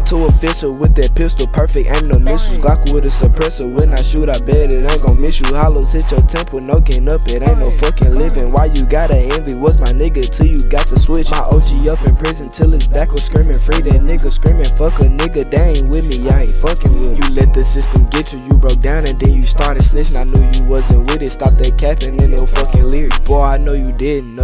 too official with that pistol, perfect aim, no missiles. Glock with a suppressor, when I shoot I bet it ain't gon' miss you. Hollows hit your temple, no getting up, it ain't no fucking living. Why you gotta envy, was my nigga till you got the switch. My OG up in prison till his back was screaming, free that nigga screaming, fuck a nigga, they ain't with me, I ain't fucking with him. You let the system get you, you broke down and then you started snitching. I knew you wasn't with it, stop that capping and no fucking lyrics. Boy, I know you didn't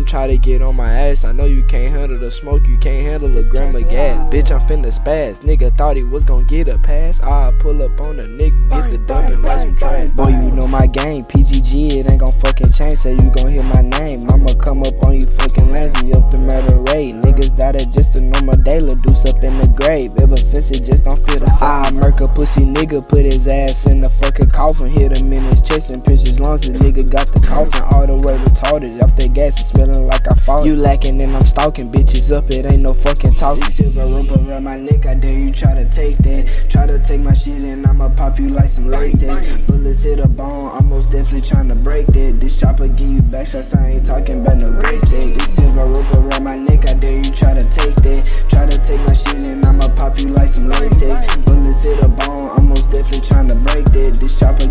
try to get on my ass. I know you can't handle the smoke, you can't handle a gram of gas. Bitch, I'm finna spaz, nigga thought he was gon' get a pass. I pull up on a nigga, get the dumping like some trash. Boy, you know my game, PGG, it ain't gon' fucking change. Say you gon' hear my name, I'ma come up on you fucking lands, me up the murder rate. Niggas died at just a normal day, deuce up in the grave. Ever since it just don't feel the same. I murk a pussy nigga, put his ass in the fucking coffin. Hit him in his chest and pinch his lungs, the nigga got the coffin. All the way retarded, off that gas, it's smelling like I fought. You lacking and I'm stalking, bitches up, it ain't no fucking talking. Silver rope around my neck, I dare you try to take that. Try to take my shit and I'ma pop you like some latex. Bullets hit a bone, I'm most definitely trying to break that. This chopper give you back shots, I ain't talking about no great sex. This silver rope around my neck, I dare you try to take that. Try to take my shit and I'ma pop you like some latex. Bullets hit a bone, I'm most definitely trying to break that. This chopper